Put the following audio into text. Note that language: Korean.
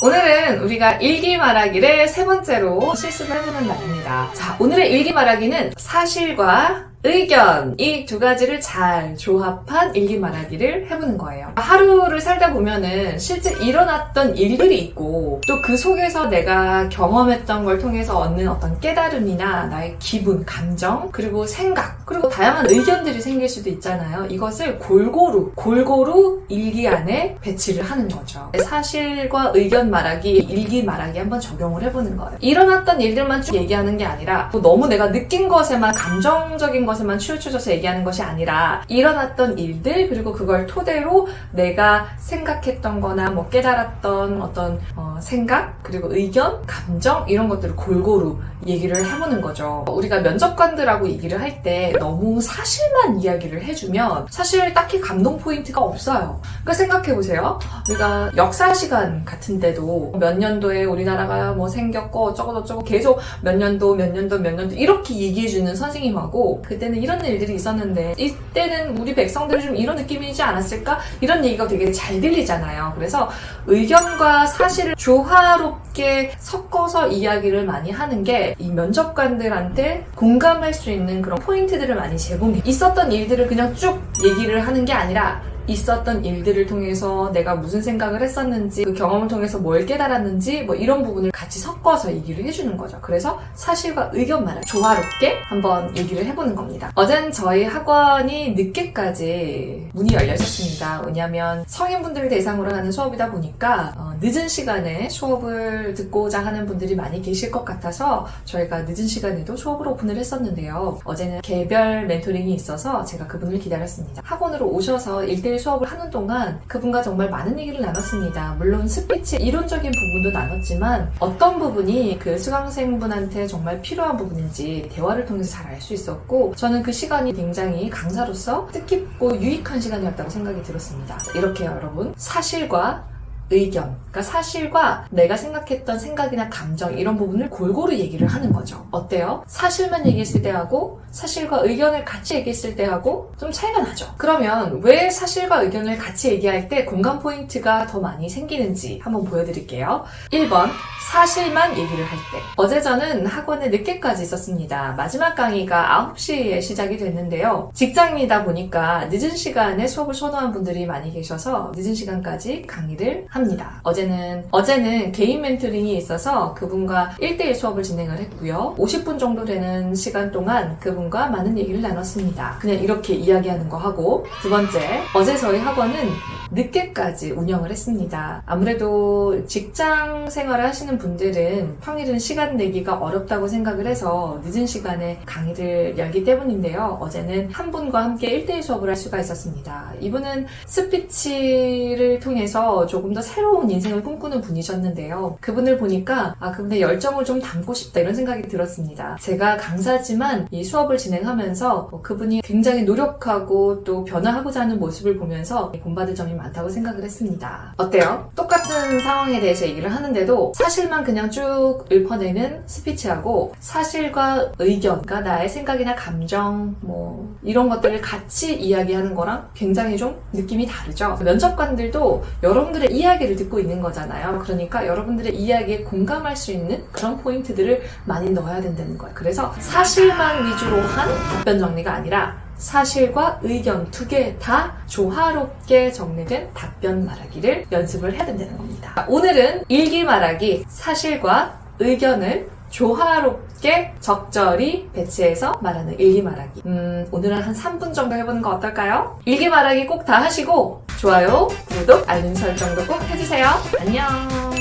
오늘은 우리가 일기 말하기를 세 번째로 실습을 해보는 날입니다. 자, 오늘의 일기 말하기는 사실과 의견, 이 두 가지를 잘 조합한 일기 말하기를 해보는 거예요. 하루를 살다 보면은 실제 일어났던 일들이 있고 또 그 속에서 내가 경험했던 걸 통해서 얻는 어떤 깨달음이나 나의 기분, 감정, 그리고 생각, 그리고 다양한 의견들이 생길 수도 있잖아요. 이것을 골고루 일기 안에 배치를 하는 거죠. 사실과 의견 말하기, 일기 말하기 한번 적용을 해보는 거예요. 일어났던 일들만 쭉 얘기하는 게 아니라 너무 내가 느낀 것에만, 감정적인 것에만 치우쳐져서 얘기하는 것이 아니라 일어났던 일들, 그리고 그걸 토대로 내가 생각했던 거나 뭐 깨달았던 어떤 생각, 그리고 의견, 감정 이런 것들을 골고루 얘기를 해보는 거죠. 우리가 면접관들하고 얘기를 할 때 너무 사실만 이야기를 해주면 사실 딱히 감동 포인트가 없어요. 그러니까 생각해보세요. 우리가 역사 시간 같은데도 몇 년도에 우리나라가 뭐 생겼고 어쩌고 계속 몇 년도 이렇게 얘기해주는 선생님하고 그때는 이런 일들이 있었는데 이때는 우리 백성들이 좀 이런 느낌이지 않았을까? 이런 얘기가 되게 잘 들리잖아요. 그래서 의견과 사실을 조화롭게 섞어서 이야기를 많이 하는 게 이 면접관들한테 공감할 수 있는 그런 포인트들을 많이 제공해요. 있었던 일들을 그냥 쭉 얘기를 하는 게 아니라 있었던 일들을 통해서 내가 무슨 생각을 했었는지, 그 경험을 통해서 뭘 깨달았는지 뭐 이런 부분을 같이 섞어서 얘기를 해주는 거죠. 그래서 사실과 의견만을 조화롭게 한번 얘기를 해보는 겁니다. 어젠 저희 학원이 늦게까지 문이 열려 있었습니다. 왜냐하면 성인분들을 대상으로 하는 수업이다 보니까 늦은 시간에 수업을 듣고자 하는 분들이 많이 계실 것 같아서 저희가 늦은 시간에도 수업을 오픈을 했었는데요. 어제는 개별 멘토링이 있어서 제가 그분을 기다렸습니다. 학원으로 오셔서 1대1 수업을 하는 동안 그분과 정말 많은 얘기를 나눴습니다. 물론 스피치 이론적인 부분도 나눴지만 어떤 부분이 그 수강생분한테 정말 필요한 부분인지 대화를 통해서 잘 알 수 있었고 저는 그 시간이 굉장히 강사로서 뜻깊고 유익한 시간이었다고 생각이 들었습니다. 이렇게 여러분, 사실과 의견, 그러니까 사실과 내가 생각했던 생각이나 감정 이런 부분을 골고루 얘기를 하는 거죠. 어때요? 사실만 얘기했을 때하고 사실과 의견을 같이 얘기했을 때하고 좀 차이가 나죠. 그러면 왜 사실과 의견을 같이 얘기할 때 공감 포인트가 더 많이 생기는지 한번 보여드릴게요. 1번, 사실만 얘기를 할 때. 어제 저는 학원에 늦게까지 있었습니다. 마지막 강의가 9시에 시작이 됐는데요. 직장인이다 보니까 늦은 시간에 수업을 선호한 분들이 많이 계셔서 늦은 시간까지 강의를 합니다. 어제는 개인 멘토링이 있어서 그분과 1대1 수업을 진행을 했고요. 50분 정도 되는 시간 동안 그분과 많은 얘기를 나눴습니다. 그냥 이렇게 이야기하는 거 하고. 두 번째, 어제 저희 학원은 늦게까지 운영을 했습니다. 아무래도 직장 생활을 하시는 분들은 평일은 시간 내기가 어렵다고 생각을 해서 늦은 시간에 강의를 열기 때문인데요. 어제는 한 분과 함께 1대1 수업을 할 수가 있었습니다. 이분은 스피치를 통해서 조금 더 새로운 인생을 꿈꾸는 분이셨는데요. 그분을 보니까 그분의 열정을 좀 담고 싶다 이런 생각이 들었습니다. 제가 강사지만 이 수업을 진행하면서 그분이 굉장히 노력하고 또 변화하고자 하는 모습을 보면서 본받을 점이 많다고 생각을 했습니다. 어때요? 똑같은 상황에 대해서 얘기를 하는데도 사실만 그냥 쭉 읊어내는 스피치하고 사실과 의견, 그러니까 나의 생각이나 감정 뭐 이런 것들을 같이 이야기하는 거랑 굉장히 좀 느낌이 다르죠. 면접관들도 여러분들의 이야기를 듣고 있는 거잖아요. 그러니까 여러분들의 이야기에 공감할 수 있는 그런 포인트들을 많이 넣어야 된다는 거예요. 그래서 사실만 위주로 한 답변 정리가 아니라 사실과 의견 두 개 다 조화롭게 정리된 답변 말하기를 연습을 해야 된다는 겁니다. 오늘은 일기 말하기, 사실과 의견을 조화롭게 적절히 배치해서 말하는 일기 말하기. 오늘은 한 3분 정도 해보는 거 어떨까요? 일기 말하기 꼭 다 하시고 좋아요, 구독, 알림 설정도 꼭 해주세요. 안녕.